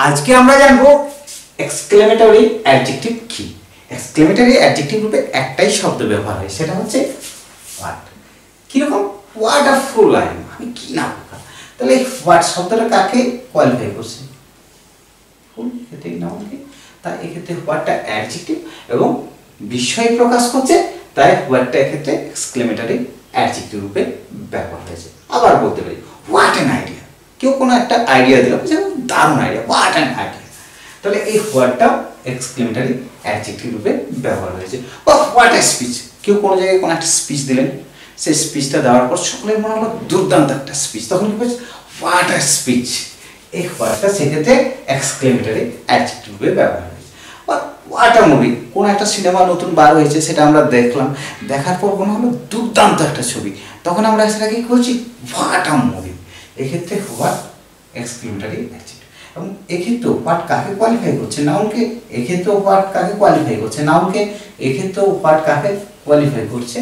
আজকে আমরা জানবো এক্সক্লেমেটরি অ্যাডজেক্টিভ কি। এক্সক্লেমেটরি অ্যাডজেক্টিভ রূপে একটাই শব্দ ব্যবহার হয়, সেটা হচ্ছে হোয়াট। কিরকম? What a full I am, আমি কি না বোকা। তাহলে হোয়াট শব্দটা কাকে কোয়ালিফাই করছে? ফুল, এটাই নাউনকে। তাই এক্ষেত্রে হোয়াটটা অ্যাডজেক্টিভ এবং বিষয় প্রকাশ করছে, তাই হোয়াটটা এক্ষেত্রে এক্সক্লেমেটরি অ্যাডজেক্টিভ রূপে ব্যবহার হয়েছে। আবার বলতে পারি হোয়াট অ্যান আইডিয়া, কেউ কোনো একটা আইডিয়া দিল, দারুণ আইডিয়া, হোয়াট অ্যান আইডিয়া। তাহলে এই হোয়াটটা এক্সক্লেমেটরি অ্যাডজেক্টিভ রূপে ব্যবহার হয়েছে। বা হোয়াট আ স্পিচ, কেউ কোনো জায়গায় কোনো একটা স্পিচ দিলেন, সেই স্পিচটা দেওয়ার পর সকলের মনে হলো দুর্দান্ত একটা স্পিচ, তখন কি বলছে হোয়াট আ স্পিচ। এই হোয়াটটা সেক্ষেত্রে এক্সক্লেমেটরি অ্যাডজেক্টিভ রূপে ব্যবহার হয়েছে। বা হোয়াট আ মুভি, কোনো একটা সিনেমা নতুন বার হয়েছে, সেটা আমরা দেখলাম, দেখার পর মনে হলো দুর্দান্ত একটা ছবি, তখন আমরা সেটাকে কি বলছি হোয়াট আ মুভি। এক্ষেত্রে হোয়াট এক্সক্লেমেটরি অ্যাডজেক্টিভ। এবং এক্ষেত্রেও হোয়াট কাকে কোয়ালিফাই করছে? নাউনকে। এক্ষেত্রেও হোয়াট কাকে কোয়ালিফাই করছে? নাউনকে। এক্ষেত্রেও হোয়াট কাকে কোয়ালিফাই করছে?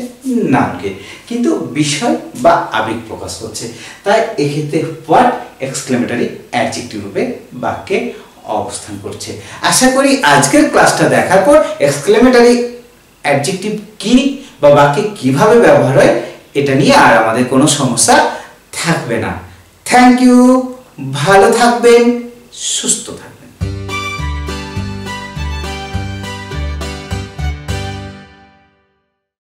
নাউনকে। কিন্তু বিষয় বা আবেগ প্রকাশ করছে, তাই এক্ষেত্রে হোয়াট এক্সক্লেমেটরি অ্যাডজেক্টিভ রূপে বাক্যে অবস্থান করছে। আশা করি আজকের ক্লাসটা দেখার পর এক্সক্লেমেটরি অ্যাডজেক্টিভ কি বা বাক্যে কিভাবে ব্যবহার হয় এটা নিয়ে আর আমাদের কোনো সমস্যা থাকবে না। থ্যাংক ইউ, ভালো থাকবেন, সুস্থ থাকবেন।